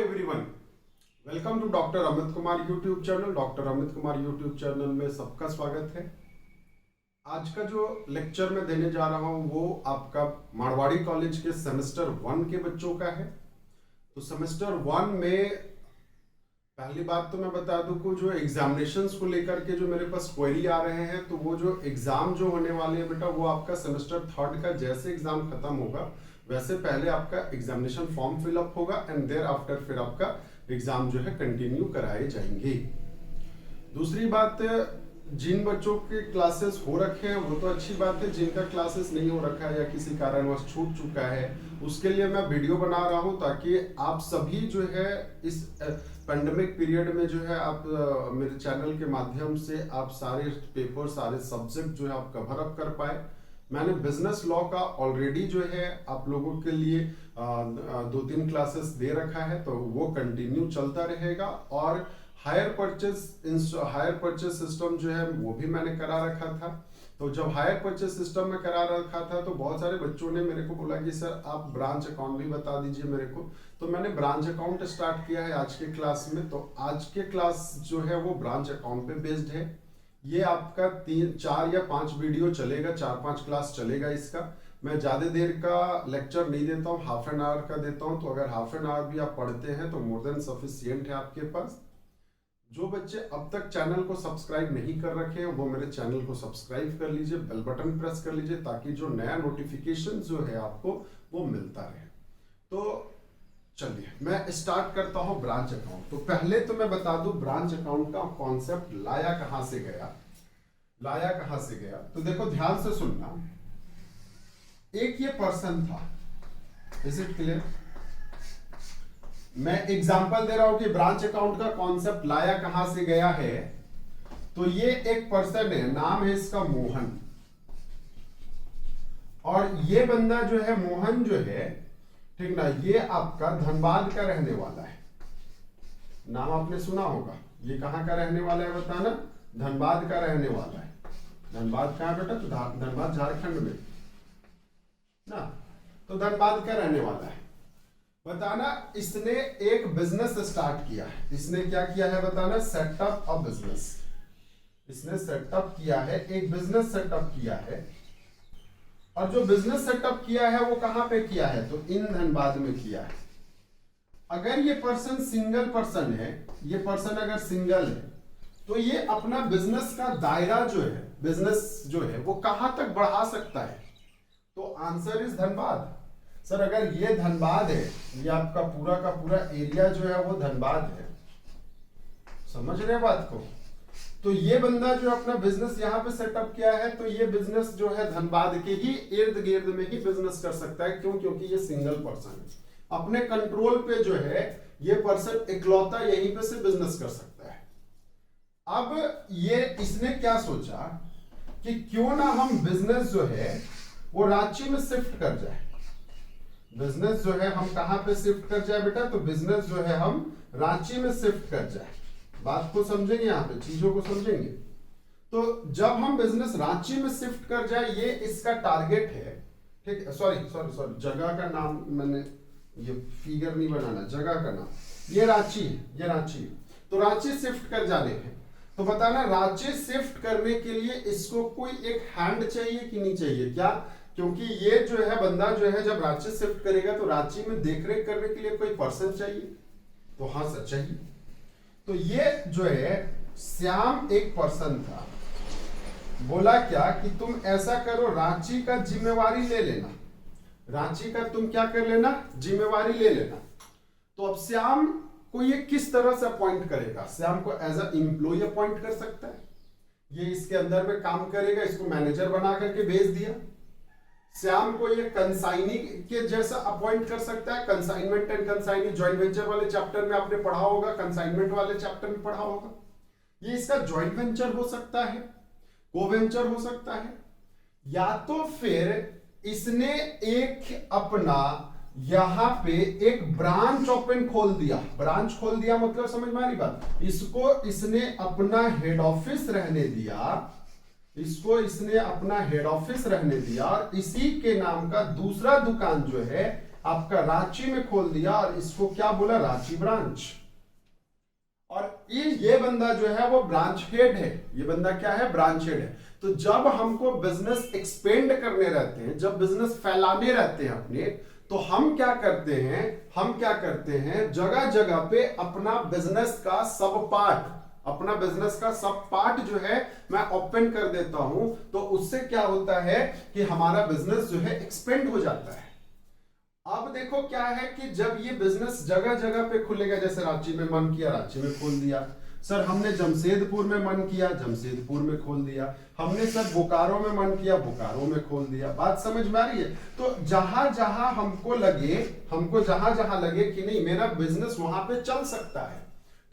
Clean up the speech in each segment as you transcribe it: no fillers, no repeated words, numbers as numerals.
Everyone, welcome to doctor Amit Kumar YouTube channel. Doctor Amit Kumar YouTube channel में सबका स्वागत है। आज का जो लेक्चर मैं देने जा रहा हूं वो आपका मारवाड़ी कॉलेज के सेमेस्टर 1 के बच्चों का है। तो सेमेस्टर 1 में पहली बात तो मैं बता दूं कि जो एग्जामिनेशंस को लेकर के जो मेरे पास क्वेरी आ रहे हैं, तो वो जो एग्जाम जो होने वाले हैं बेटा, वो आपका सेमेस्टर 3 का जैसे एग्जाम खत्म होगा वैसे पहले आपका एग्जामिनेशन फॉर्म फिलअप होगा एंड देयर आफ्टर फिर आपका एग्जाम जो है कंटिन्यू कराए जाएंगे। दूसरी बात, जिन बच्चों के क्लासेस हो रखे हैं वो तो अच्छी बात है, जिनका क्लासेस नहीं हो रखा है या किसी कारणवश छूट चुका है उसके लिए मैं वीडियो बना रहा हूं, ताकि आप सभी जो है इस पेंडेमिक पीरियड में जो है आप मेरे चैनल के माध्यम से आप सारे पेपर सारे सब्जेक्ट जो है आप कवर अप कर पाए। मैंने बिजनेस लॉ का ऑलरेडी जो है आप लोगों के लिए 2-3 क्लासेस दे रखा है, तो वो कंटिन्यू चलता रहेगा। और हायर परचेज सिस्टम जो है वो भी मैंने करा रखा था। तो जब हायर परचेज सिस्टम में करा रखा था तो बहुत सारे बच्चों ने मेरे को बोला कि सर आप ब्रांच अकाउंट भी बता दीजिए मेरे को। तो मैंने ब्रांच अकाउंट स्टार्ट किया है आज के क्लास में। तो आज के क्लास जो है वो ब्रांच अकाउंट पे बेस्ड है। ये आपका 4 या 5 वीडियो चलेगा, 4-5 क्लास चलेगा इसका। मैं ज़्यादा देर का लेक्चर नहीं देता हूँ, हाफ एन आवर का देता हूँ। तो अगर हाफ एन आवर भी आप पढ़ते हैं तो मोर देन सफिशियंट है आपके पास। जो बच्चे अब तक चैनल को सब्सक्राइब नहीं कर रखे हैं वो मेरे चैनल को सब्सक्राइब कर लीजिए, बेल बटन प्रेस कर लीजिए, ताकि जो नया नोटिफिकेशन जो है आपको वो मिलता रहे। तो चलिए मैं स्टार्ट करता हूं ब्रांच अकाउंट। तो पहले तो मैं बता दूं ब्रांच अकाउंट का कॉन्सेप्ट लाया कहां से गया। तो देखो ध्यान से सुनना। एक ये पर्सन था, इज इट क्लियर? मैं एग्जांपल दे रहा हूं कि ब्रांच अकाउंट का कॉन्सेप्ट लाया कहां से गया है। तो ये एक पर्सन है, नाम है इसका मोहन। और ये बंदा जो है मोहन जो है, ठीक ना, ये आपका धनबाद का रहने वाला है। नाम आपने सुना होगा। ये कहां का रहने वाला है बताना? धनबाद का रहने वाला है। धनबाद कहां बेटा? तो धनबाद झारखंड में ना। तो धनबाद का रहने वाला है। बताना इसने एक बिजनेस स्टार्ट किया है। इसने क्या किया है बताना? Setup a business. इसने सेटअप किया है, एक बिजनेस सेटअप किया है। और जो बिजनेस सेटअप किया है वो कहां पे किया है? तो इन धनबाद में किया है। अगर ये पर्सन सिंगल पर्सन है, ये पर्सन अगर सिंगल है, तो ये अपना बिजनेस का दायरा जो है, बिजनेस जो है वो कहां तक बढ़ा सकता है? तो आंसर इज धनबाद। सर अगर ये धनबाद है, ये आपका पूरा का पूरा एरिया जो है वो धनबाद है, समझ रहे बात को? तो ये बंदा जो अपना बिजनेस यहाँ पे सेटअप किया है, तो ये बिजनेस जो है धनबाद के ही इर्द गिर्द में ही बिजनेस कर सकता है। क्यों? क्योंकि ये सिंगल पर्सन है। अपने कंट्रोल पे जो है ये पर्सन इकलौता यहीं पे से बिजनेस कर सकता है। अब ये इसने क्या सोचा कि क्यों ना हम बिजनेस जो है वो रांची में शिफ्ट कर जाए। बिजनेस जो है हम कहां पे शिफ्ट कर जाए बेटा? तो बिजनेस जो है हम रांची में शिफ्ट कर जाए। बात को समझेंगे, यहाँ पे चीजों को समझेंगे। तो जब हम बिजनेस रांची में शिफ्ट कर जाए, ये इसका टारगेट है। ठीक है, सॉरी जगह का नाम मैंने ये फिगर नहीं बनाना, जगह का नाम ये रांची है, ये रांची है। तो रांची शिफ्ट कर जाने हैं। तो बताना रांची शिफ्ट करने के लिए इसको कोई एक हैंड चाहिए कि नहीं चाहिए? क्या? क्योंकि ये जो है बंदा जो है जब रांची शिफ्ट करेगा तो रांची में देखरेख करने के लिए कोई पर्सन चाहिए। तो हाँ सर चाहिए। तो ये जो है श्याम एक पर्सन था। बोला क्या कि तुम ऐसा करो, रांची का जिम्मेवारी ले लेना। रांची का तुम क्या कर लेना? जिम्मेवारी ले लेना। तो अब श्याम को ये किस तरह से अपॉइंट करेगा? श्याम को एज अ एम्प्लॉय अपॉइंट कर सकता है। ये इसके अंदर में काम करेगा, इसको मैनेजर बना करके भेज दिया। श्याम को ये कंसाइनी के जैसा अपॉइंट कर सकता है। Consignment and consignee joint venture वाले चैप्टर में आपने पढ़ा होगा, कंसाइनमेंट वाले चैप्टर में पढ़ा होगा। ये इसका जॉइंट वेंचर हो सकता है, को वेंचर हो सकता है, या तो फिर इसने एक अपना यहां पे एक ब्रांच ओपन खोल दिया। ब्रांच खोल दिया मतलब समझ में आ रही बात? इसको इसने अपना हेड ऑफिस रहने दिया। इसको इसने अपना हेड ऑफिस रहने दिया और इसी के नाम का दूसरा दुकान जो है आपका रांची में खोल दिया और इसको क्या बोला, रांची ब्रांच। और ये बंदा जो है वो ब्रांच हेड है, ये बंदा क्या है, ब्रांच हेड है। तो जब हमको बिजनेस एक्सपेंड करने रहते हैं, जब बिजनेस फैलाने रहते हैं अपने, तो हम क्या करते हैं जगह जगह पे अपना बिजनेस का सब पार्ट जो है मैं ओपन कर देता हूं। तो उससे क्या होता है कि हमारा बिजनेस जो है एक्सपेंड हो जाता है। अब देखो क्या है कि जब ये बिजनेस जगह जगह पे खुलेगा, जैसे रांची में मन किया रांची में खोल दिया, सर हमने जमशेदपुर में मन किया जमशेदपुर में खोल दिया, हमने सर बोकारो में मन किया बोकारो में खोल दिया। बात समझ में आ रही है? तो जहां जहां हमको लगे कि नहीं मेरा बिजनेस वहां पे चल सकता है,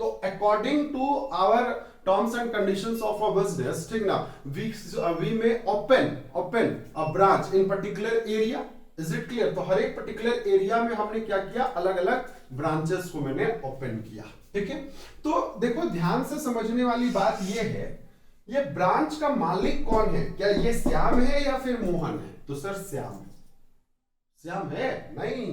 तो according to our terms and conditions of a business, ठीक ना, we may open a branch in particular area. Is it clear? तो हर एक पर्टिकुलर एरिया में हमने क्या किया, अलग अलग ब्रांचेस को मैंने ओपन किया। ठीक है, तो देखो ध्यान से समझने वाली बात ये है, ये ब्रांच का मालिक कौन है? क्या ये श्याम है या फिर मोहन है? तो सर श्याम है? नहीं,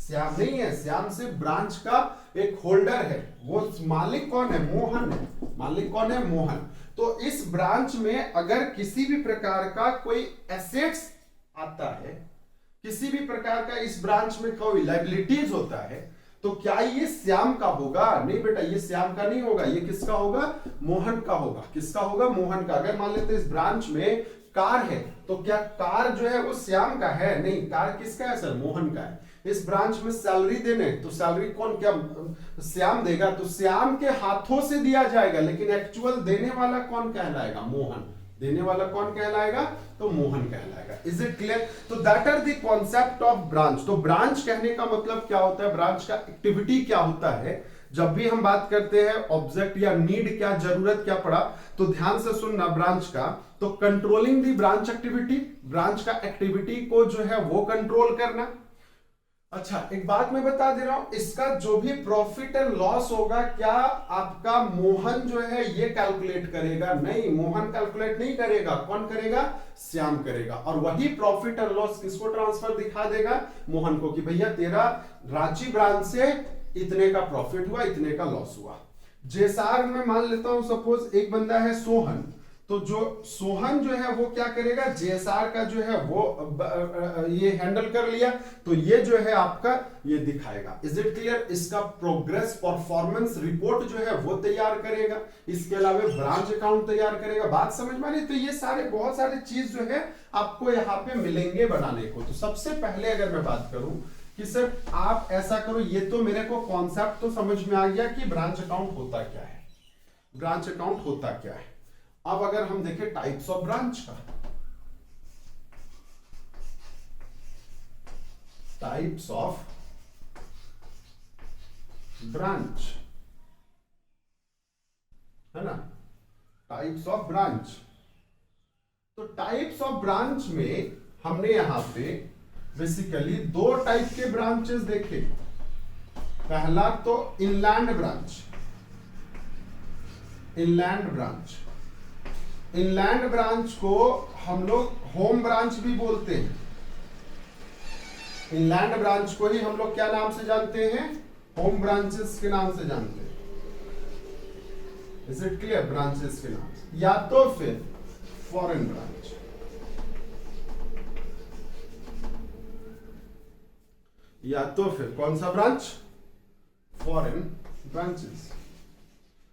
श्याम नहीं है। श्याम से ब्रांच का एक होल्डर है, वो मालिक कौन है? मोहन है। मालिक कौन है? मोहन। तो इस ब्रांच में अगर किसी भी प्रकार का कोई एसेट्स आता है, किसी भी प्रकार का इस ब्रांच में कोई लायबिलिटीज होता है, तो क्या ये श्याम का होगा? नहीं बेटा, ये श्याम का नहीं होगा, ये किसका होगा? मोहन का होगा। किसका होगा? मोहन का। अगर मान लेते इस ब्रांच में कार है, तो क्या कार जो है वो श्याम का है? नहीं, कार किसका है सर? मोहन का है। इस ब्रांच में सैलरी देने, तो सैलरी कौन, क्या श्याम देगा? तो श्याम के हाथों से दिया जाएगा, लेकिन एक्चुअल देने वाला कौन कहलाएगा? मोहन। देने वाला कौन कहलाएगा? तो मोहन कहलाएगा। Is it clear? तो that are the concept of branch. तो ब्रांच कहने का मतलब क्या होता है, ब्रांच का एक्टिविटी क्या होता है। जब भी हम बात करते हैं ऑब्जेक्ट या नीड, क्या जरूरत क्या पड़ा, तो ध्यान से सुनना ब्रांच का। तो कंट्रोलिंग दी ब्रांच एक्टिविटी, ब्रांच का एक्टिविटी को जो है वो कंट्रोल करना। अच्छा, एक बात मैं बता दे रहा हूं, इसका जो भी प्रॉफिट एंड लॉस होगा, क्या आपका मोहन जो है ये कैलकुलेट करेगा? नहीं, मोहन कैलकुलेट नहीं करेगा। कौन करेगा? श्याम करेगा। और वही प्रॉफिट एंड लॉस किसको ट्रांसफर दिखा देगा? मोहन को, कि भैया तेरा रांची ब्रांच से इतने का प्रॉफिट हुआ, इतने का लॉस हुआ। जेसार में मान लेता हूं सपोज एक बंदा है सोहन, तो जो सोहन जो है वो क्या करेगा? जेएसआर का जो है वो ये हैंडल कर लिया, तो ये जो है आपका ये दिखाएगा। Is it clear? इसका प्रोग्रेस परफॉर्मेंस रिपोर्ट जो है वो तैयार करेगा, इसके अलावा ब्रांच अकाउंट तैयार करेगा। बात समझ में आ रही? तो ये सारे बहुत सारे चीज जो है आपको यहाँ पे मिलेंगे बनाने को। तो सबसे पहले अगर मैं बात करूं कि सर आप ऐसा करो, ये तो मेरे को कॉन्सेप्ट तो समझ में आ गया कि ब्रांच अकाउंट होता क्या है, ब्रांच अकाउंट होता क्या है। अब अगर हम देखें टाइप्स ऑफ ब्रांच का, टाइप्स ऑफ ब्रांच है ना, टाइप्स ऑफ ब्रांच। तो टाइप्स ऑफ ब्रांच में हमने यहां पे बेसिकली दो टाइप के ब्रांचेस देखे। पहला तो inland branch, inland branch. Inland branch को हम लोग होम ब्रांच भी बोलते हैं। इनलैंड ब्रांच को ही हम लोग क्या नाम से जानते हैं? होम ब्रांचेस के नाम से जानते हैं। Is it clear? ब्रांचेस के नाम से, या तो फिर फॉरेन ब्रांच, या तो फिर कौन सा ब्रांच? Foreign branches.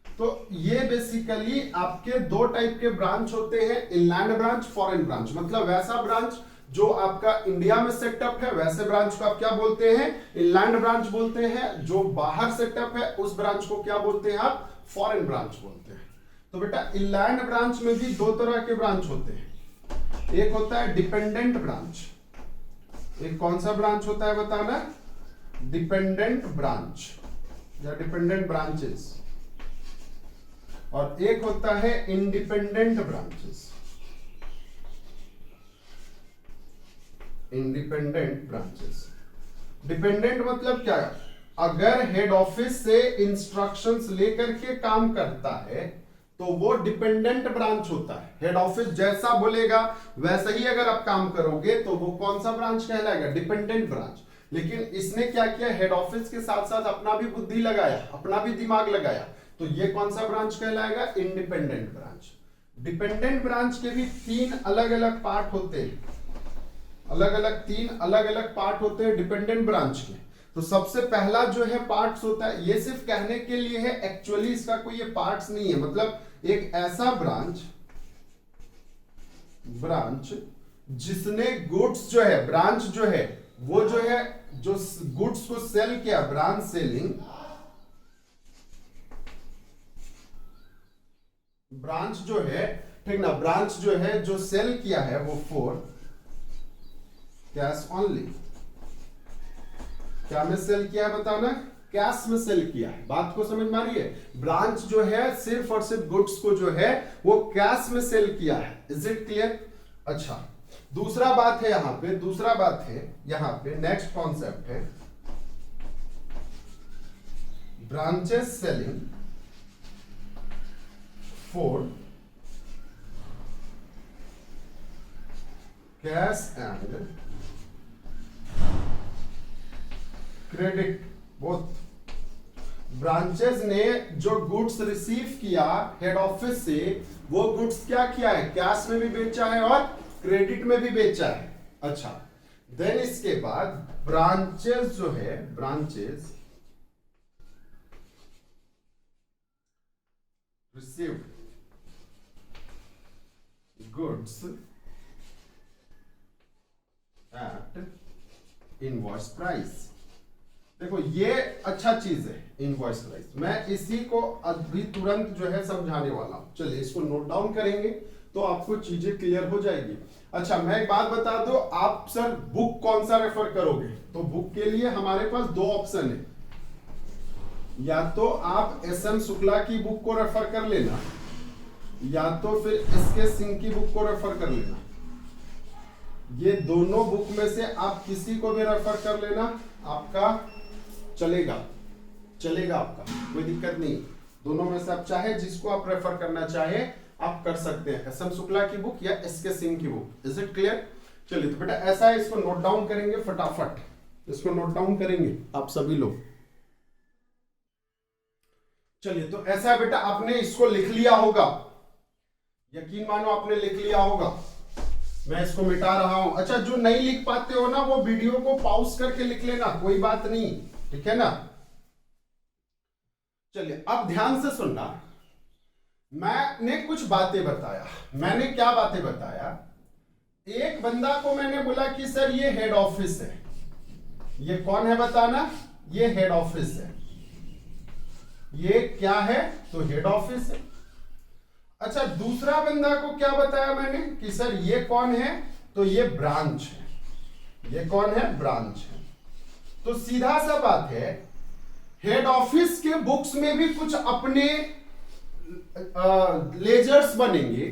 तो ये बेसिकली आपके दो टाइप के ब्रांच होते हैं, इनलैंड ब्रांच, फॉरेन ब्रांच। मतलब वैसा ब्रांच जो आपका इंडिया में सेटअप है, वैसे ब्रांच को आप क्या बोलते हैं? इनलैंड ब्रांच बोलते हैं। जो बाहर सेटअप है उस ब्रांच को क्या बोलते हैं आप? फॉरेन ब्रांच बोलते हैं। तो बेटा इनलैंड ब्रांच में भी दो तरह के ब्रांच होते हैं। एक होता है डिपेंडेंट ब्रांच, एक कौन सा ब्रांच होता है बताना? डिपेंडेंट ब्रांच या डिपेंडेंट ब्रांचेस। और एक होता है independent branches, independent branches. Dependent मतलब क्या है? अगर हेड ऑफिस से इंस्ट्रक्शंस लेकर के काम करता है तो वो डिपेंडेंट ब्रांच होता है। हेड ऑफिस जैसा बोलेगा वैसा ही अगर आप काम करोगे तो वो कौन सा ब्रांच कहलाएगा? Dependent branch. लेकिन इसने क्या किया, हेड ऑफिस के साथ साथ अपना भी बुद्धि लगाया, अपना भी दिमाग लगाया। तो ये कौन सा ब्रांच कहलाएगा, इंडिपेंडेंट ब्रांच। डिपेंडेंट ब्रांच के भी तीन अलग अलग पार्ट होते हैं, तीन अलग अलग पार्ट होते हैं डिपेंडेंट ब्रांच के। तो सबसे पहला जो है पार्ट्स होता है, ये सिर्फ कहने के लिए है, एक्चुअली इसका कोई ये पार्ट्स नहीं है। मतलब एक ऐसा ब्रांच जिसने गुड्स जो है, ब्रांच जो है वो जो है जो गुड्स को सेल किया, ब्रांच सेलिंग, ब्रांच जो है, ठीक ना, ब्रांच जो है जो सेल किया है वो फॉर कैश ओनली। क्या में सेल किया है बताना, कैश में सेल किया है। बात को समझ में आ रही है, ब्रांच जो है सिर्फ और सिर्फ गुड्स को जो है वो कैश में सेल किया है। Is it clear? अच्छा, दूसरा बात है यहां पे, दूसरा बात है यहां पे, नेक्स्ट कॉन्सेप्ट है branches selling for cash and credit both. Branches ने जो गुड्स रिसीव किया हेड ऑफिस से, वो गुड्स क्या किया है, कैश में भी बेचा है और क्रेडिट में भी बेचा है। अच्छा, देन इसके बाद ब्रांचेस जो है, branches received goods at invoice price. देखो ये अच्छा चीज है इनवॉइस प्राइस, मैं इसी को अभी तुरंत जो है समझाने वाला हूं। चलिए इसको नोट डाउन करेंगे तो आपको चीजें क्लियर हो जाएगी। अच्छा, मैं एक बात बता दो, आप सर बुक कौन सा रेफर करोगे? तो बुक के लिए हमारे पास दो ऑप्शन है, या तो आप एसएम शुक्ला की बुक को रेफर कर लेना, या तो फिर एसके सिंह की बुक को रेफर कर लेना। ये दोनों बुक में से आप किसी को भी रेफर कर लेना, आपका चलेगा आपका, कोई दिक्कत नहीं। दोनों में से आप चाहे जिसको आप रेफर करना चाहे आप कर सकते हैं, एसएम शुक्ला की बुक या एसके सिंह की बुक। Is it clear? चलिए तो बेटा ऐसा है, इसको नोट डाउन करेंगे फटाफट, इसको नोट डाउन करेंगे आप सभी लोग। चलिए तो ऐसा है बेटा, आपने इसको लिख लिया होगा, यकीन मानो आपने लिख लिया होगा। मैं इसको मिटा रहा हूं। अच्छा, जो नहीं लिख पाते हो ना, वो वीडियो को पॉज करके लिख लेना, कोई बात नहीं, ठीक है ना। चलिए अब ध्यान से सुनना, मैंने कुछ बातें बताया। मैंने क्या बातें बताया? एक बंदा को मैंने बोला कि सर ये हेड ऑफिस है। ये कौन है बताना? ये हेड ऑफिस है। ये क्या है? तो हेड ऑफिस है। अच्छा, दूसरा बंदा को क्या बताया मैंने कि सर ये कौन है? तो ये ब्रांच है। ये कौन है? ब्रांच है। तो सीधा सा बात है, हेड ऑफिस के बुक्स में भी कुछ अपने लेजर्स बनेंगे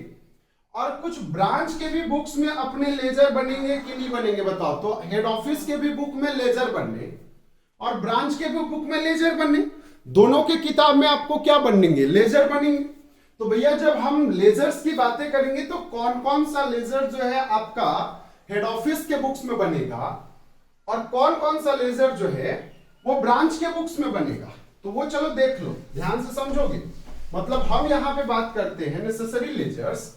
और कुछ ब्रांच के भी बुक्स में अपने लेजर बनेंगे कि नहीं बनेंगे बताओ? तो हेड ऑफिस के भी बुक में लेजर बनने और ब्रांच के भी बुक में लेजर बनने, दोनों के किताब में आपको क्या बनेंगे? लेजर बनेंगे। तो भैया जब हम लेजर्स की बातें करेंगे तो कौन कौन सा लेजर जो है आपका हेड ऑफिस के बुक्स में बनेगा और कौन कौन सा लेजर जो है वो ब्रांच के बुक्स में बनेगा? तो वो चलो देख लो, ध्यान से समझोगे। मतलब हम यहां पे बात करते हैं necessary ledgers,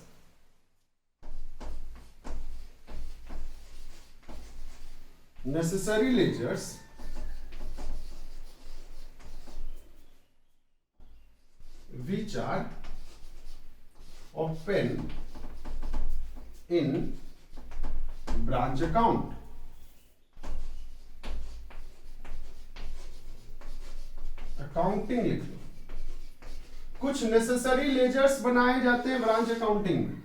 which are open in branch account। Accounting लिख लो। कुछ नेसेसरी लेजर्स बनाए जाते हैं ब्रांच अकाउंटिंग में।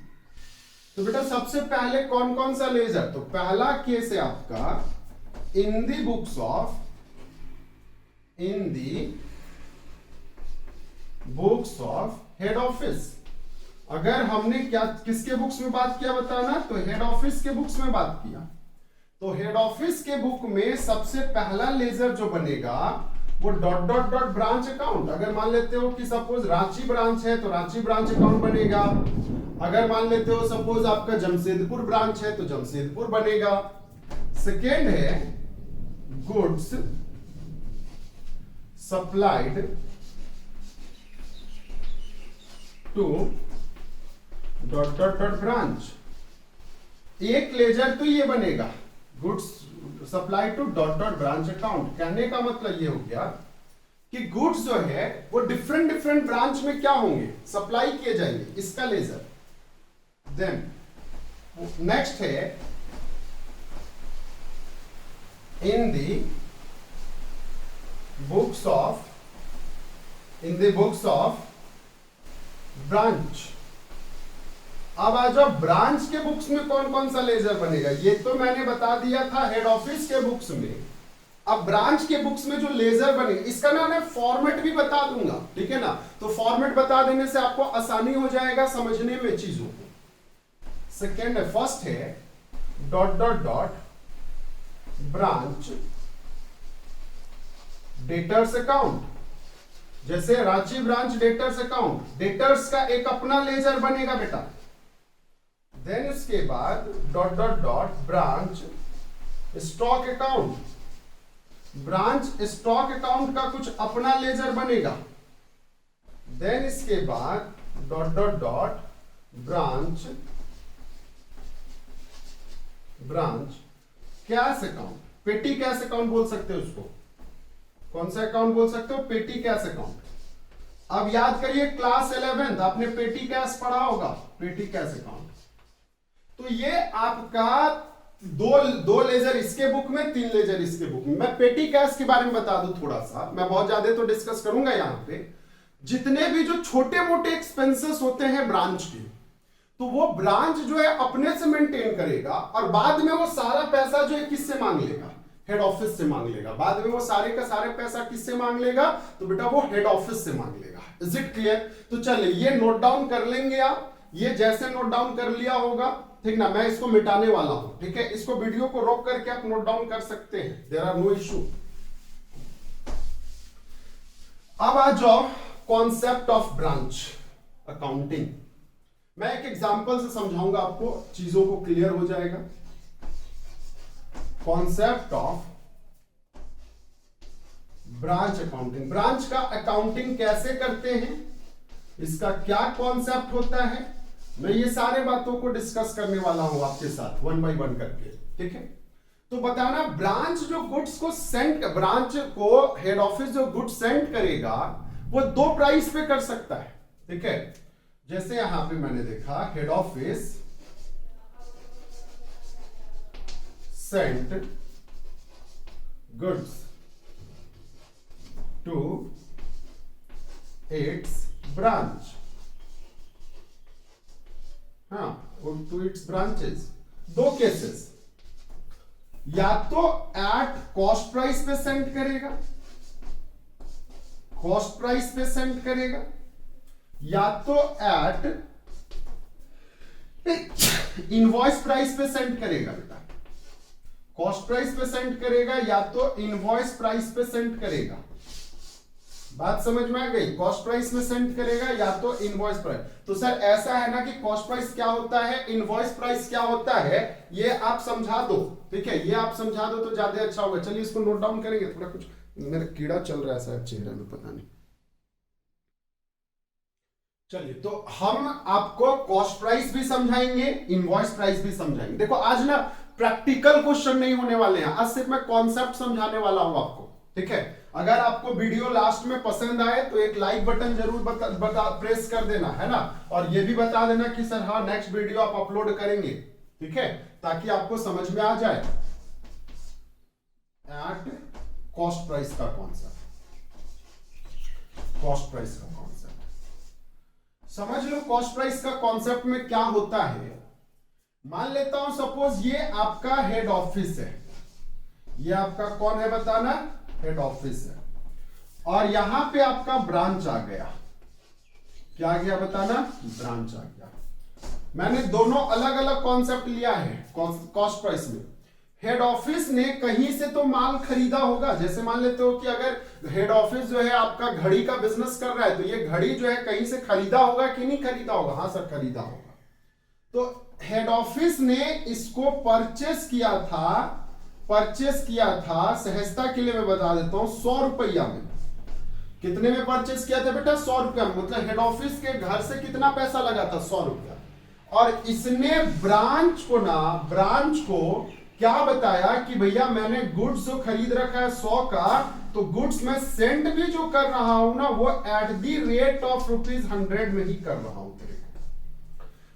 तो बेटा सबसे पहले कौन कौन सा लेजर? तो पहला केस है आपका इन दी बुक्स ऑफ हेड ऑफिस। अगर हमने क्या किसके बुक्स में बात किया बताना? तो हेड ऑफिस के बुक्स में बात किया। तो हेड ऑफिस के बुक में सबसे पहला लेजर जो बनेगा वो dot dot dot branch account. अगर मान लेते हो कि सपोज रांची ब्रांच है तो रांची ब्रांच अकाउंट बनेगा। अगर मान लेते हो सपोज आपका जमशेदपुर ब्रांच है तो जमशेदपुर बनेगा। सेकेंड है goods supplied to dot dot dot branch. एक लेजर तो ये बनेगा goods supply to dot dot branch account. कहने का मतलब ये हो गया कि गुड्स जो है वो डिफरेंट डिफरेंट ब्रांच में क्या होंगे, सप्लाई किए जाएंगे, इसका लेजर। देन नेक्स्ट है in the books of branch. अब आ जाओ ब्रांच के बुक्स में कौन कौन सा लेजर बनेगा, ये तो मैंने बता दिया था हेड ऑफिस के बुक्स में। अब ब्रांच के बुक्स में जो लेजर बनेगा इसका मैं फॉर्मेट भी बता दूंगा, ठीक है ना। तो फॉर्मेट बता देने से आपको आसानी हो जाएगा समझने में चीजों को। सेकेंड है, फर्स्ट है dot dot dot branch debtors account. जैसे Ranchi branch debtors account, debtors का एक अपना लेजर बनेगा बेटा। देन उसके बाद dot dot dot branch stock account, branch stock account का कुछ अपना लेजर बनेगा। देन इसके बाद dot dot dot branch cash account, petty cash account बोल सकते हो उसको। कौन सा अकाउंट बोल सकते हो, पेटी कैश अकाउंट। अब याद करिए क्लास 11th आपने पेटी कैश पढ़ा होगा, पेटी कैश अकाउंट। तो ये आपका दो लेजर इसके बुक में, 3 लेजर इसके बुक में। मैं पेटी कैश के बारे में बता दूं थोड़ा सा, मैं बहुत ज्यादा तो डिस्कस करूंगा यहां पे। जितने भी जो छोटे मोटे एक्सपेंसेस होते हैं ब्रांच के, तो वो ब्रांच जो है अपने से मेंटेन करेगा और बाद में वो सारा पैसा जो है किससे मांग लेगा, हेड ऑफिस से मांग लेगा। बाद में वो सारे का सारे पैसा किससे मांग लेगा, तो बेटा वो हेड ऑफिस से मांग लेगा। Is it clear? तो चलिए ये नोट डाउन कर लेंगे आप। ये जैसे नोट डाउन कर लिया होगा, ठीक ना, मैं इसको मिटाने वाला हूं, ठीक है। इसको वीडियो को रोक करके आप नोट डाउन कर सकते हैं, देयर आर नो इशू। अब आ जाओ कॉन्सेप्ट ऑफ ब्रांच अकाउंटिंग। मैं एक एग्जांपल से समझाऊंगा आपको, चीजों को क्लियर हो जाएगा। Concept of branch accounting, branch का अकाउंटिंग कैसे करते हैं, इसका क्या कॉन्सेप्ट होता है, मैं ये सारे बातों को डिस्कस करने वाला हूं आपके साथ 1 बाय 1 करके, ठीक है। तो बताना ब्रांच जो गुड्स को सेंड, ब्रांच को हेड ऑफिस जो गुड्स सेंड करेगा वो 2 प्राइस पे कर सकता है, ठीक है। जैसे यहां पे मैंने देखा head office sent goods to its branch, हाँ, टू इट्स ब्रांचेस। 2 केसेस, या तो एट कॉस्ट प्राइस पे सेंड करेगा, कॉस्ट प्राइस पे सेंड करेगा, या तो एट इनवॉइस प्राइस पे सेंड करेगा बेटा। कॉस्ट प्राइस पे सेंड करेगा या तो इनवॉइस प्राइस पे सेंड करेगा। बात समझ में आ गई? कॉस्ट प्राइस में सेंड करेगा या तो इनवॉइस प्राइस। तो सर ऐसा है ना कि कॉस्ट प्राइस क्या होता है, इनवॉइस प्राइस क्या होता है, ये आप समझा दो, ठीक है, ये आप समझा दो तो ज्यादा अच्छा होगा। चलिए इसको नोट डाउन करेंगे। थोड़ा कुछ मेरा कीड़ा चल रहा है शायद चेहरे में, पता नहीं। चलिए तो हम आपको कॉस्ट प्राइस भी समझाएंगे, इनवॉइस प्राइस भी समझाएंगे। देखो आज ना प्रैक्टिकल क्वेश्चन नहीं होने वाले हैं, आज सिर्फ मैं कॉन्सेप्ट समझाने वाला हूं आपको, ठीक है। अगर आपको वीडियो लास्ट में पसंद आए तो एक लाइक बटन जरूर प्रेस कर देना, है ना। और ये भी बता देना कि सर हाँ नेक्स्ट वीडियो आप अपलोड करेंगे, ठीक है, ताकि आपको समझ में आ जाए। एट कॉस्ट प्राइस का कॉन्सेप्ट, कॉस्ट प्राइस का कॉन्सेप्ट समझ लो। कॉस्ट प्राइस का कॉन्सेप्ट में क्या होता है, मान लेता हूं सपोज ये आपका हेड ऑफिस है, ये आपका कौन है बताना, हेड ऑफिस है, और यहां पे आपका ब्रांच आ गया। क्या आ गया बताना, ब्रांच आ गया। मैंने दोनों अलग अलग कॉन्सेप्ट लिया है कॉस्ट प्राइस में। हेड ऑफिस ने कहीं से तो माल खरीदा होगा, जैसे मान लेते हो कि अगर हेड ऑफिस जो है आपका घड़ी का बिजनेस कर रहा है, तो ये घड़ी जो है कहीं से खरीदा होगा कि नहीं खरीदा होगा, हाँ सर खरीदा होगा। तो हेड ऑफिस ने इसको परचेस किया था परचेस किया था, सहजता के लिए मैं बता देता हूं, 100 रुपया में। कितने में परचेस किया था बेटा? 100 रुपया में। मतलब हेड ऑफिस के घर से कितना पैसा लगा था? 100 रुपया। और इसने ब्रांच को क्या बताया कि भैया मैंने गुड्स जो खरीद रखा है 100 का, तो गुड्स में सेंड भी जो कर रहा हूं ना, वो एट दी रेट ऑफ ₹100 में ही कर रहा हूं। तेरे को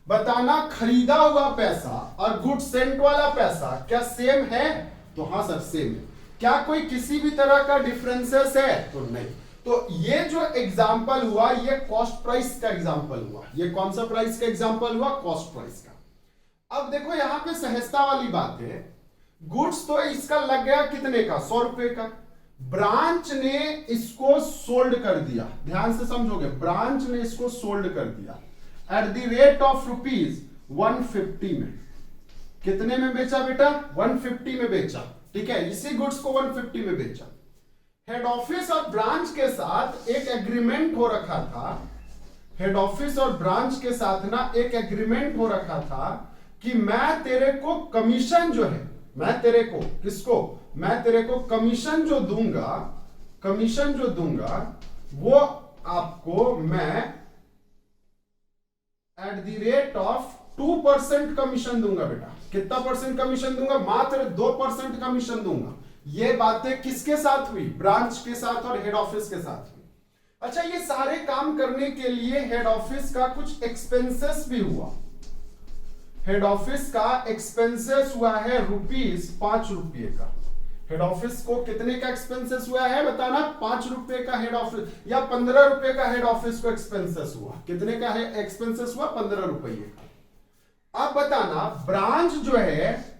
बताना, खरीदा हुआ पैसा और गुड सेंट वाला पैसा क्या सेम है? तो हाँ सर सेम है। क्या कोई किसी भी तरह का डिफरेंसेस है? तो नहीं। तो ये जो एग्जाम्पल हुआ, ये कॉस्ट प्राइस का एग्जाम्पल हुआ। ये कौन सा प्राइस का एग्जाम्पल हुआ? कॉस्ट प्राइस का। अब देखो यहां पे सहजता वाली बात है। गुड्स तो इसका लग गया कितने का? 100 रुपए का। ब्रांच ने इसको सोल्ड कर दिया, ध्यान से समझोगे, ब्रांच ने इसको सोल्ड कर दिया एट द रेट ऑफ ₹150 में। कितने में बेचा बेटा? 150 में बेचा। ठीक है, इसी गुड्स को 150 में बेचा। हेड ऑफिस और ब्रांच के साथ एक एग्रीमेंट हो रखा था। हेड ऑफिस और ब्रांच के साथ ना एक एग्रीमेंट हो रखा था कि मैं तेरे को कमीशन जो है, मैं तेरे को, किसको? मैं तेरे को कमीशन जो दूंगा वो आपको मैं at the rate of 2% commission दूंगा बेटा। कितना परसेंट कमीशन दूंगा? मात्र 2% कमीशन दूंगा। ये बातें किसके साथ हुई? ब्रांच के साथ और हेड ऑफिस के साथ हुई। अच्छा, ये सारे काम करने के लिए हेड ऑफिस का कुछ एक्सपेंसेस भी हुआ। हेड ऑफिस का एक्सपेंसेस हुआ है ₹5 का। हेड ऑफिस को कितने का एक्सपेंसेस हुआ है बताना? ₹5 का हेड ऑफिस या ₹15 का हेड ऑफिस को एक्सपेंसेस हुआ। कितने का है एक्सपेंसेस हुआ? ₹15 का। अब बताना, ब्रांच जो है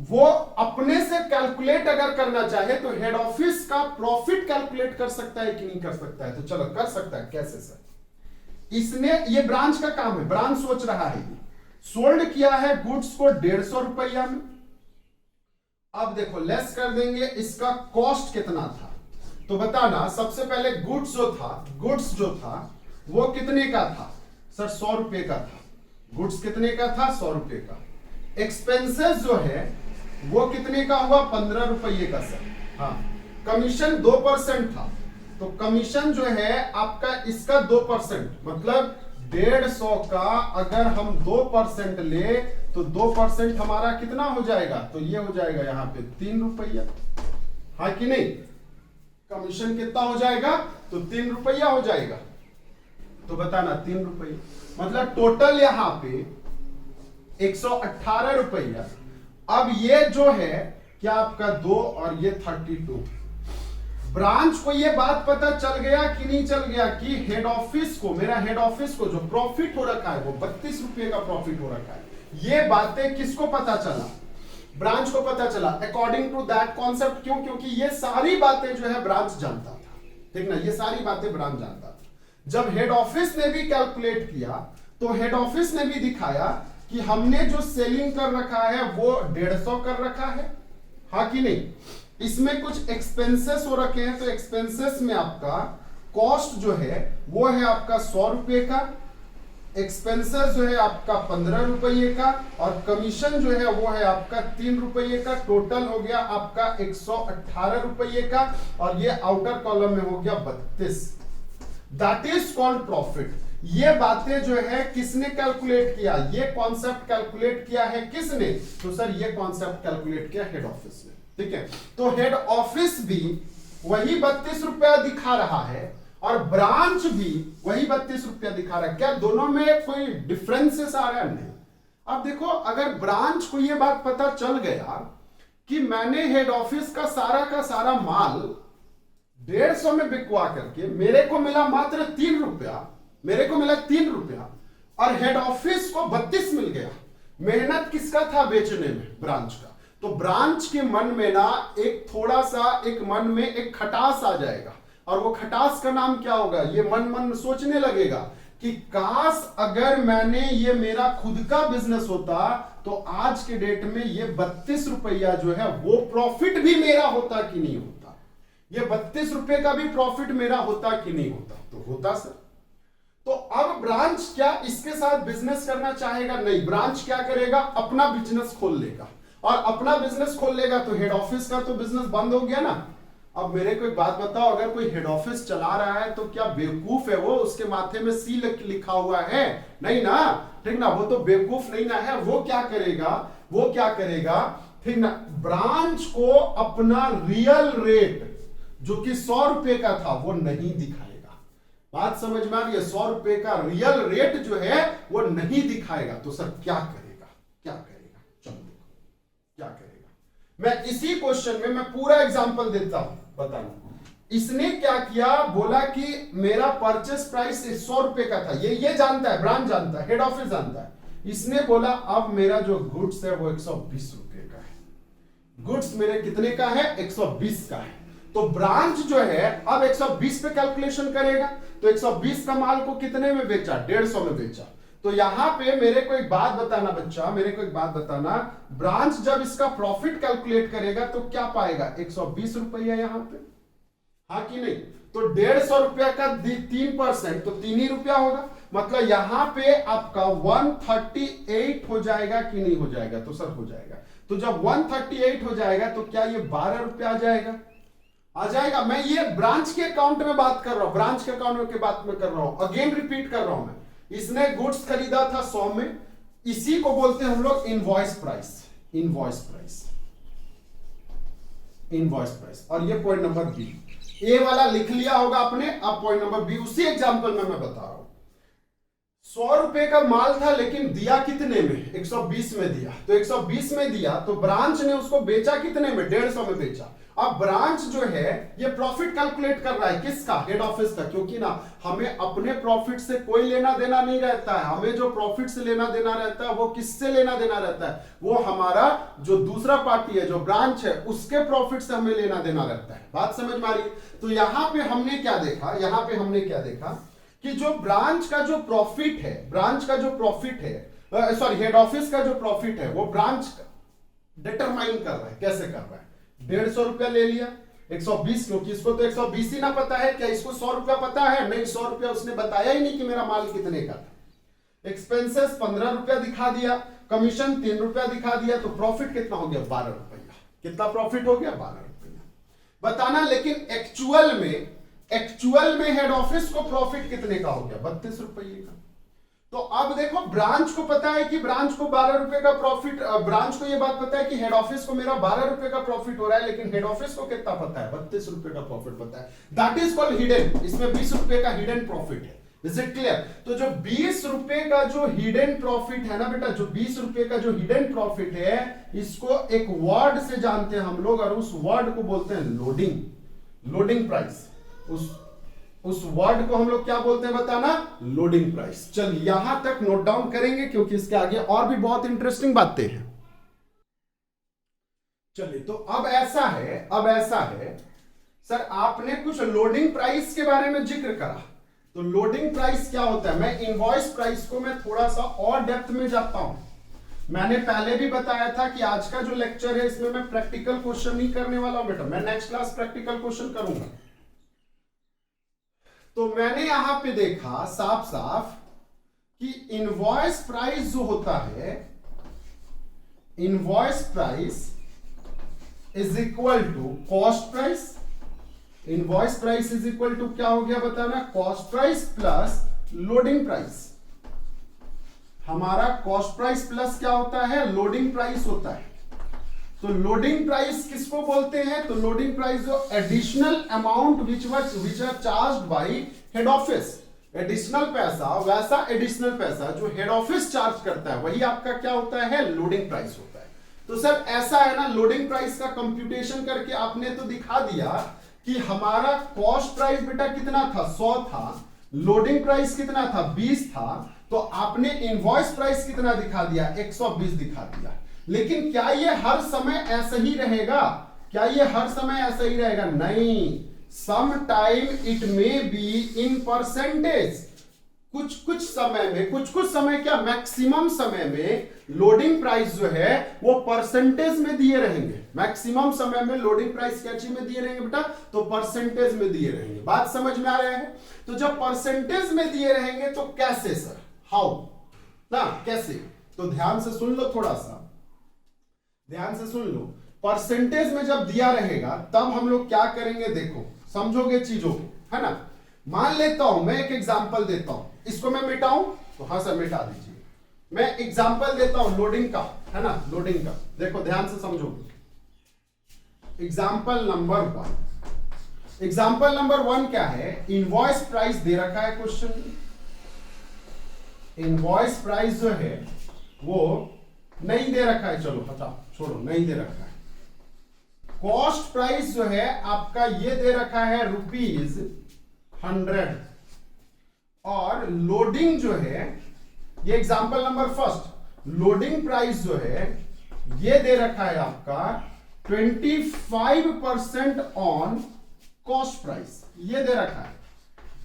वो अपने से कैलकुलेट अगर करना चाहे तो हेड ऑफिस का प्रॉफिट कैलकुलेट कर सकता है कि नहीं कर सकता है? तो चलो कर सकता है। कैसे सर? इसने, ये ब्रांच का काम है, ब्रांच सोच रहा है, ये सोल्ड किया है गुड्स को 150 रुपया में। अब देखो लेस कर देंगे, इसका कॉस्ट कितना था? तो बताना, सबसे पहले गुड्स जो था वो कितने का था? सर 100 रुपए का था। गुड्स कितने का था? 100 रुपए का। एक्सपेंसेस जो है वो कितने का हुआ? 15 रुपये का सर। हाँ, कमीशन 2% था, तो कमीशन जो है आपका इसका 2%, मतलब 150 का अगर हम 2% ले तो 2% हमारा कितना हो जाएगा? तो ये हो जाएगा यहाँ पे 3 रुपया। हाँ कि नहीं? कमीशन कितना हो जाएगा? तो 3 रुपया हो जाएगा। तो बताना 3 रुपये, मतलब टोटल यहाँ पे 118 रुपया। अब ये जो है क्या आपका 2 और ये 32। ब्रांच को ये बात पता चल गया कि नहीं चल गया कि हेड ऑफिस को, मेरा हेड ऑफिस को जो प्रॉफिट हो रखा है वो 32 रुपये का प्रॉफिट हो रखा है। ये बातें किसको पता चला? ब्रांच को पता चला। अकॉर्डिंग टू दैट कॉन्सेप्ट, क्यों? क्योंकि ये सारी बातें जो है ब्रांच जानता था। ठीक ना, ये सारी बातें ब्रांच जानता था। जब हेड ऑफिस ने भी कैलकुलेट किया तो हेड ऑफिस ने भी दिखाया कि हमने जो सेलिंग कर रखा है वो 150 कर रखा है। हाँ कि नहीं? इसमें कुछ एक्सपेंसेस हो रखे हैं, तो एक्सपेंसेस में आपका कॉस्ट जो है वो है आपका 100 रुपए का, एक्सपेंसेस जो है आपका 15 रुपये का, और कमीशन जो है वो है आपका 3 रुपये का। टोटल हो गया आपका 118 रुपये का, और ये आउटर कॉलम में हो गया 32। That is called profit. ये बातें जो है किसने कैलकुलेट किया? ये कॉन्सेप्ट कैलकुलेट किया है किसने? तो सर ये कॉन्सेप्ट कैलकुलेट किया हेड ऑफिस ने। ठीक है, तो हेड ऑफिस भी वही 32 रुपया दिखा रहा है और ब्रांच भी वही 32 रुपया दिखा रहा है। क्या दोनों में कोई डिफरेंसेस आ रहा है? नहीं। अब देखो, अगर ब्रांच को ये बात पता चल गया कि मैंने हेड ऑफिस का सारा माल 150 में बिकवा करके मेरे को मिला मात्र 3 रुपया, मेरे को मिला 3 रुपया, और हेड ऑफिस को 32 मिल गया। मेहनत किसका था बेचने में? ब्रांच का। तो ब्रांच के मन में ना एक थोड़ा सा, एक मन में एक खटास आ जाएगा, और वो खटास का नाम क्या होगा? ये मन सोचने लगेगा कि काश अगर मैंने, ये मेरा खुद का बिजनेस होता तो आज के डेट में ये 32 रुपया जो है वो प्रॉफिट भी मेरा होता कि नहीं होता? ये 32 रुपए का भी प्रॉफिट मेरा होता कि नहीं होता? तो होता सर। तो अब ब्रांच क्या इसके साथ बिजनेस करना चाहेगा? नहीं। ब्रांच क्या करेगा? अपना बिजनेस खोल लेगा और अपना बिजनेस खोल लेगा तो हेड ऑफिस का तो बिजनेस बंद हो गया ना। अब मेरे को एक बात बताओ, अगर कोई हेड ऑफिस चला रहा है तो क्या बेवकूफ है वो? उसके माथे में सी लिखा हुआ है? नहीं ना, ठीक ना, वो तो बेवकूफ नहीं ना है। वो क्या करेगा, ठीक ना, ब्रांच को अपना रियल रेट जो कि 100 रुपए का था वो नहीं दिखाएगा। बात समझ में आ रही है? 100 रुपए का रियल रेट जो है वो नहीं दिखाएगा। तो सर क्या करेगा? चलो देखो क्या करेगा। मैं इसी क्वेश्चन में मैं पूरा एग्जांपल देता हूं, बताना। इसने क्या किया, बोला कि मेरा परचेस प्राइस 100 रुपए का था। ये जानता है, ब्रांच जानता है, हेड ऑफिस जानता है। इसने बोला अब मेरा जो गुड्स है वो 120 रुपए का है। गुड्स मेरे कितने का है? 120 का है। तो ब्रांच जो है अब 120 पे कैलकुलेशन करेगा। तो 120 का माल को कितने में बेचा? 150 में बेचा। तो यहां पे मेरे को एक बात बताना बच्चा, मेरे को एक बात बताना, ब्रांच जब इसका प्रॉफिट कैलकुलेट करेगा तो क्या पाएगा? 120 रुपया यहां पे, हाँ कि नहीं? तो 150 रुपया का 3% तो 3 ही रुपया होगा। मतलब यहां पे आपका 138 हो जाएगा कि नहीं हो जाएगा? तो सर हो जाएगा। तो जब 138 हो जाएगा तो क्या ये 12 रुपया आ जाएगा? मैं ये ब्रांच के अकाउंट में बात कर रहा हूं, ब्रांच के अकाउंट की बात में कर रहा हूं। अगेन रिपीट कर रहा हूं मैं, इसने गुड्स खरीदा था 100 में, इसी को बोलते हैं हम लोग इनवॉइस प्राइस। और ये पॉइंट नंबर बी, ए वाला लिख लिया होगा आपने। अब पॉइंट नंबर बी, उसी एग्जांपल में मैं बता रहा हूं। 100 रुपए का माल था लेकिन दिया कितने में? 120 में दिया। तो 120 में दिया तो ब्रांच ने उसको बेचा कितने में? 150 में बेचा। अब ब्रांच जो है ये प्रॉफिट कैलकुलेट कर रहा है, किसका? हेड ऑफिस का। क्योंकि ना हमें अपने प्रॉफिट से कोई लेना देना नहीं रहता है। हमें जो प्रॉफिट से लेना देना रहता है वो किससे लेना देना रहता है? वो हमारा जो दूसरा पार्टी है, जो ब्रांच है, उसके प्रॉफिट से हमें लेना देना रहता है। बात समझ में आ रही? तो यहां पे हमने क्या देखा, कि जो ब्रांच का जो प्रॉफिट है, सॉरी, हेड ऑफिस का जो प्रॉफिट है वो ब्रांच डिटरमाइन कर रहा है। कैसे कर रहा है? 150 रुपया ले लिया, 120, क्योंकि इसको तो 120 ही ना पता है। क्या इसको 100 रुपया पता है? नहीं, 100 रुपया उसने बताया ही नहीं कि मेरा माल कितने का था। एक्सपेंसेस 15 रुपया दिखा दिया, कमीशन 3 रुपया दिखा दिया, तो प्रॉफिट कितना हो गया? 12 रुपया। कितना प्रॉफिट हो गया? 12 रुपया। बताना। लेकिन एक्चुअल में हेड ऑफिस को प्रॉफिट कितने का हो गया? 32 रुपये का। तो अब देखो, ब्रांच को पता है कि ब्रांच को 12 रुपए का प्रॉफिट, ब्रांच को यह बात पता है कि हेड ऑफिस को मेरा 12 रुपए का प्रॉफिट हो रहा है, लेकिन हेड ऑफिस को कितना पता है? 32 रुपए का प्रॉफिट पता है। That is called hidden. इसमें 20 रुपए का हिडन प्रॉफिट है। Is it clear? तो जो 20 रुपए का जो हिडन प्रॉफिट है ना बेटा, जो 20 रुपए का जो हिडन प्रॉफिट है, इसको एक वर्ड से जानते हैं हम लोग, और उस वर्ड को बोलते हैं लोडिंग प्राइस। उस वर्ड को हम लोग क्या बोलते हैं? बताना। Loading price. चल यहां तक नोट डाउन करेंगे क्योंकि इसके आगे और भी बहुत इंटरेस्टिंग बातें हैं। चलिए, तो अब ऐसा है सर, आपने कुछ लोडिंग प्राइस के बारे में जिक्र करा। तो लोडिंग प्राइस क्या होता है? मैं इनवॉइस प्राइस को मैं थोड़ा सा और डेप्थ में जाता हूं। मैंने पहले भी बताया था कि आज का जो लेक्चर है इसमें मैं प्रैक्टिकल क्वेश्चन नहीं करने वाला हूं बेटा, मैं नेक्स्ट क्लास प्रैक्टिकल क्वेश्चन करूंगा। तो मैंने यहां पे देखा साफ साफ कि इनवॉइस प्राइस जो होता है, invoice price is equal to cost price. Invoice price is equal to क्या हो गया? बताना। Cost price plus loading price. हमारा कॉस्ट प्राइस प्लस क्या होता है? लोडिंग प्राइस होता है। तो लोडिंग प्राइस किसको बोलते हैं? तो लोडिंग प्राइस जो additional amount which are charged by head office, additional पैसा, वैसा एडिशनल पैसा जो हेड ऑफिस चार्ज करता है वही आपका क्या होता है? लोडिंग प्राइस होता है। तो सर ऐसा है ना, लोडिंग प्राइस का कंप्यूटेशन करके आपने तो दिखा दिया कि हमारा कॉस्ट प्राइस बेटा कितना था? 100 था। लोडिंग प्राइस कितना था? 20 था। तो आपने इनवॉइस प्राइस कितना दिखा दिया? 120 दिखा दिया। लेकिन क्या ये हर समय ऐसा ही रहेगा? नहीं, some time it may be in percentage. कुछ समय क्या, मैक्सिमम समय में लोडिंग प्राइस जो है वो परसेंटेज में दिए रहेंगे। मैक्सिमम समय में लोडिंग प्राइस क्या चीज में दिए रहेंगे बेटा? तो परसेंटेज में दिए रहेंगे। बात समझ में आ रहा है? तो जब परसेंटेज में दिए रहेंगे तो कैसे सर? हाउ ना, कैसे? तो ध्यान से सुन लो, थोड़ा सा ध्यान से सुन लो, परसेंटेज में जब दिया रहेगा तब हम लोग क्या करेंगे, देखो समझोगे चीजों को, है ना। मान लेता हूं मैं एक एग्जांपल देता हूं, इसको मैं मिटाऊं तो हाँ सर मिटा दीजिए। मैं एग्जांपल देता हूं लोडिंग का, है ना, लोडिंग का। देखो ध्यान से समझोगे। एग्जांपल नंबर 1, एग्जांपल नंबर 1 क्या है, इनवॉइस प्राइस दे रखा है क्वेश्चन में। इनवॉइस प्राइस जो है वो नहीं दे रखा है, चलो हटाओ छोड़ो, नहीं दे रखा है। कॉस्ट प्राइस जो है आपका ये दे रखा है ₹100, और लोडिंग जो है, ये एग्जांपल नंबर 1, लोडिंग प्राइस जो है ये दे रखा है आपका 25% ऑन कॉस्ट प्राइस, ये दे रखा है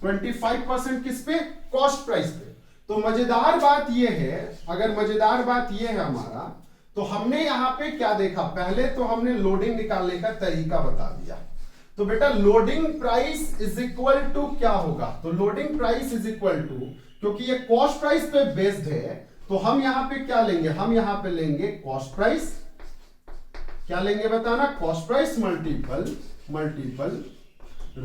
25% किस पे, कॉस्ट प्राइस पे। तो मजेदार बात ये है, अगर मजेदार बात ये है हमारा, तो हमने यहां पे क्या देखा, पहले तो हमने लोडिंग निकालने का तरीका बता दिया। तो बेटा loading price is equal to क्या होगा, तो loading price is equal to, क्योंकि ये कॉस्ट प्राइस पे बेस्ड है, तो हम यहां पे क्या लेंगे, हम यहां पे लेंगे कॉस्ट प्राइस, क्या लेंगे बताना, cost price multiple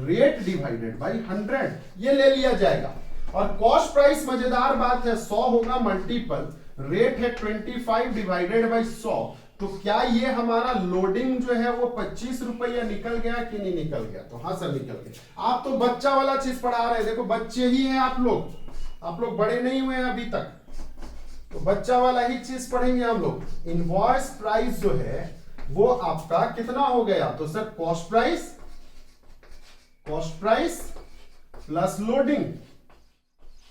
rate divided by 100, ये ले लिया जाएगा। और कॉस्ट प्राइस मजेदार बात है 100 होगा, मल्टीपल रेट है 25 डिवाइडेड बाई 100, तो क्या ये हमारा लोडिंग जो है वो 25 रुपया निकल गया कि नहीं निकल गया, तो हाँ सर निकल गया। आप तो बच्चा वाला चीज पढ़ा रहे हैं, देखो बच्चे ही हैं आप लोग बड़े नहीं हुए हैं अभी तक, तो बच्चा वाला ही चीज पढ़ेंगे हम लोग। इनवॉइस प्राइस जो है वो आपका कितना हो गया, तो sir cost price plus loading,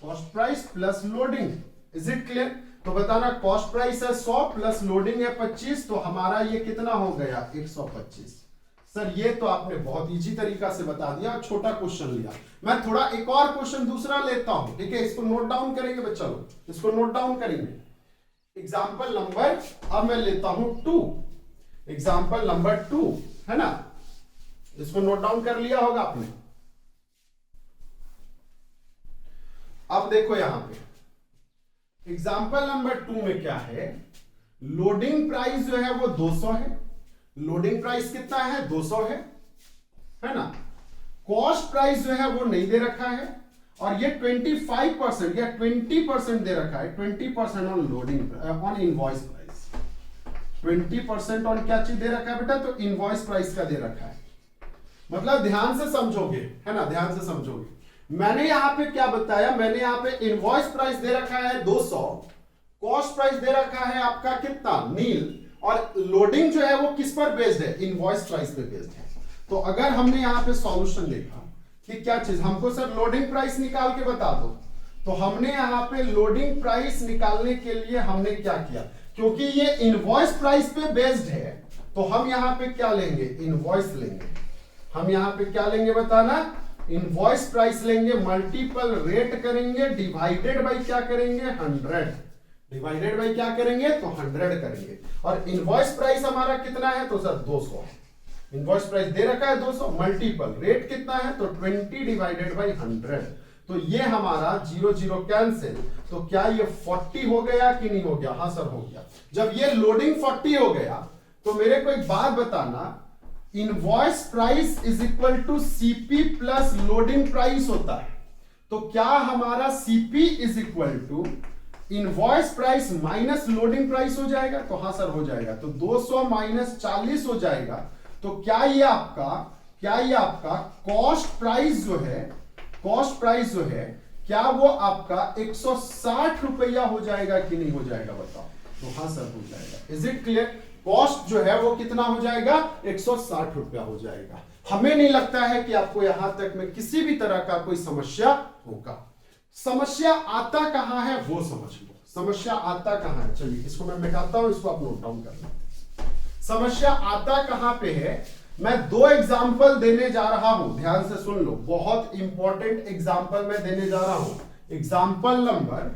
cost price plus loading, is it clear. तो बताना कॉस्ट प्राइस है 100 प्लस लोडिंग है 25, तो हमारा ये कितना हो गया 125। सर ये तो आपने बहुत इजी तरीका से बता दिया, छोटा क्वेश्चन लिया। मैं थोड़ा एक और क्वेश्चन दूसरा लेता हूं, ठीक है, इसको नोट डाउन करेंगे बच्चा लोग, इसको नोट डाउन करेंगे। एग्जाम्पल नंबर अब मैं लेता हूं 2, एग्जाम्पल नंबर 2, है ना, इसको नोट डाउन कर लिया होगा आपने। अब देखो यहां पे एग्जाम्पल नंबर 2 में क्या है, लोडिंग प्राइस जो है वो 200 है, लोडिंग प्राइस कितना है 200 है ना। कॉस्ट प्राइस जो है वो नहीं दे रखा है, और ये 25% या 20% दे रखा है, 20% on loading on invoice price, 20% on क्या चीज दे रखा है बेटा, तो इनवॉइस प्राइस का दे रखा है। मतलब ध्यान से समझोगे, है ना, ध्यान से समझोगे। मैंने यहां पे क्या बताया, मैंने यहां पे इनवॉइस प्राइस दे रखा है 200, कॉस्ट प्राइस दे रखा है आपका कितना 0, और लोडिंग जो है वो किस पर बेस्ड है, इनवॉइस प्राइस पे बेस्ड है। तो अगर हमने यहां पे सॉल्यूशन देखा कि क्या चीज, हमको सर लोडिंग प्राइस निकाल के बता दो, तो हमने यहां पे लोडिंग प्राइस निकालने के लिए हमने क्या किया, क्योंकि ये इनवॉइस प्राइस पे बेस्ड है, तो हम यहां पे क्या लेंगे, इनवॉइस लेंगे। हम यहां पे क्या लेंगे बताना, इनवॉइस प्राइस लेंगे, मल्टीपल रेट करेंगे, डिवाइडेड बाई क्या करेंगे 100, डिवाइडेड बाई क्या करेंगे तो 100 करेंगे। और इनवॉइस प्राइस हमारा कितना है, तो सर 200 है, इनवॉइस प्राइस दे रखा है 200, मल्टीपल रेट कितना है तो 20 डिवाइडेड बाई 100, तो ये हमारा 0 0 कैंसिल, तो क्या ये 40 हो गया कि नहीं हो गया, हाँ सर हो गया। जब ये लोडिंग 40 हो गया, तो मेरे को एक बात बताना, invoice price is equal to CP plus loading price होता है, तो क्या हमारा CP is equal to invoice price minus loading price हो जाएगा, तो हाँ सर हो जाएगा। तो 200 माइनस 40 हो जाएगा, तो क्या ये आपका कॉस्ट प्राइस जो है, कॉस्ट प्राइस जो है क्या वो आपका 160 रुपया हो जाएगा कि नहीं हो जाएगा, बताओ। तो हाँ सर हो जाएगा। इज इट क्लियर, कॉस्ट जो है वो कितना हो जाएगा 160 रुपया हो जाएगा। हमें नहीं लगता है कि आपको यहां तक में किसी भी तरह का कोई समस्या होगा। समस्या आता कहां है वो समझ लो, समस्या आता कहां है। चलिए इसको मैं मिटाता हूं, इसको आप नोट डाउन कर लो। समस्या आता कहां पे है, मैं 2 एग्जाम्पल देने जा रहा हूं, ध्यान से सुन लो, बहुत इंपॉर्टेंट एग्जाम्पल मैं देने जा रहा हूं। एग्जाम्पल नंबर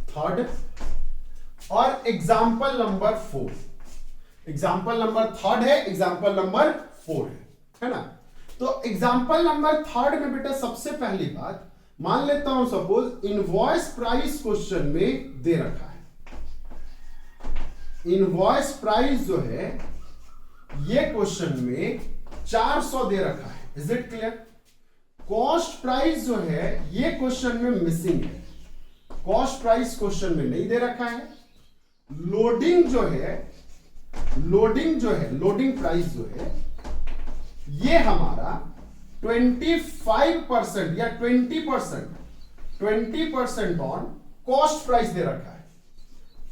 3 और एग्जाम्पल नंबर 4। एग्जाम्पल नंबर 3 है, एग्जाम्पल नंबर 4 है ना। तो एग्जाम्पल नंबर 3 में बेटा सबसे पहली बात मान लेता हूं, सपोज इनवॉइस प्राइस क्वेश्चन में दे रखा है, इनवॉइस प्राइस जो है ये क्वेश्चन में 400 दे रखा है, is it clear? Cost price जो है ये क्वेश्चन में मिसिंग है, कॉस्ट प्राइस क्वेश्चन में नहीं दे रखा है। लोडिंग जो है, लोडिंग प्राइस जो है ये हमारा 25% या 20% ऑन कॉस्ट प्राइस दे रखा है।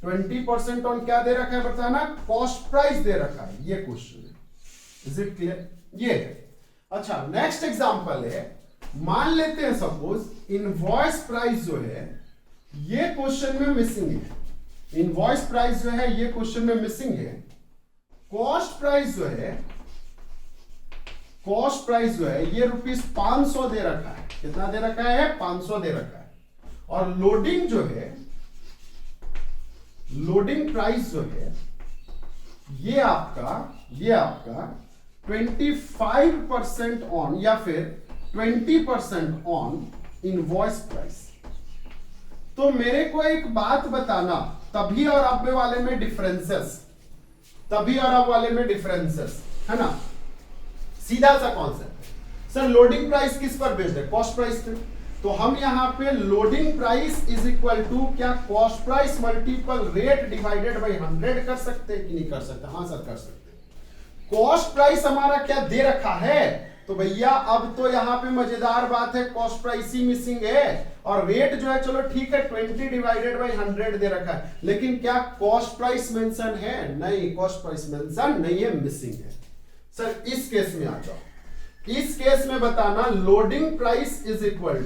20% ऑन क्या दे रखा है बताना? कॉस्ट प्राइस दे रखा है, ये क्वेश्चन है, इज इट क्लियर? ये है। अच्छा, नेक्स्ट एग्जांपल है, मान लेते हैं सपोज इनवॉइस प्राइस जो है ये क्वेश्चन में मिसिंग है, इनवॉइस प्राइस जो है ये क्वेश्चन में मिसिंग है। कॉस्ट प्राइस जो है, कॉस्ट प्राइस जो है ये ₹500 दे रखा है। कितना दे रखा है? 500 दे रखा है। और लोडिंग जो है, लोडिंग प्राइस जो है ये आपका 25% ऑन या फिर 20% ऑन इनवॉइस प्राइस। तो मेरे को एक बात बताना, तभी और अब वाले में डिफरेंसेस, तभी और अब वाले में डिफरेंसेस है ना, सीधा सा कॉन्सेप्ट। सर लोडिंग प्राइस किस पर बेस्ड है? कॉस्ट प्राइस पे। तो हम यहां पे loading price is equal to क्या cost price multiple rate divided by 100 कर सकते हैं कि नहीं कर सकते? हाँ सर कर सकते हैं। कॉस्ट प्राइस हमारा क्या दे रखा है? तो भैया अब तो यहां पे मजेदार बात है, कॉस्ट प्राइस ही मिसिंग है और रेट जो है चलो ठीक है 20 डिवाइडेड बाई 100 दे रखा है, लेकिन क्या कॉस्ट प्राइस मेंशन है? नहीं, कॉस्ट प्राइस मेंशन नहीं है, मिसिंग है। सर इस केस में आ जाओ, इस केस में बताना loading price is equal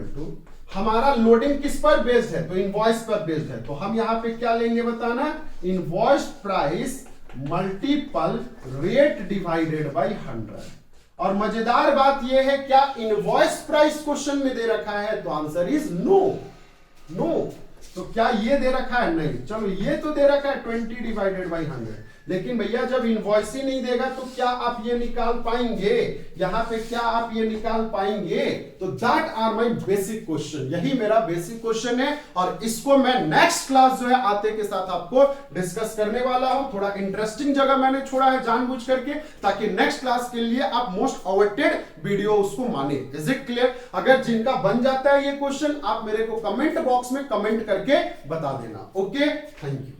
to हमारा लोडिंग किस पर बेस्ड है? तो इनवॉइस पर बेस्ड है। तो हम यहां पे क्या लेंगे बताना? Invoice price multiple rate divided by 100। और मजेदार बात यह है, क्या इनवॉइस प्राइस क्वेश्चन में दे रखा है? तो आंसर इज नो, नो। तो क्या ये दे रखा है? नहीं। चलो ये तो दे रखा है 20 डिवाइडेड बाई 100, लेकिन भैया जब इनवॉइस ही नहीं देगा तो क्या आप ये निकाल पाएंगे? यहां पे क्या आप ये निकाल पाएंगे? तो that are my basic question, यही मेरा बेसिक क्वेश्चन है और इसको मैं नेक्स्ट क्लास जो है आते के साथ आपको डिस्कस करने वाला हूं। थोड़ा इंटरेस्टिंग जगह मैंने छोड़ा है जानबूझ करके, ताकि नेक्स्ट क्लास के लिए आप मोस्ट अवेटेड वीडियो उसको माने। Is it clear? अगर जिनका बन जाता है ये क्वेश्चन, आप मेरे को कमेंट बॉक्स में कमेंट करके बता देना। Okay, thank you.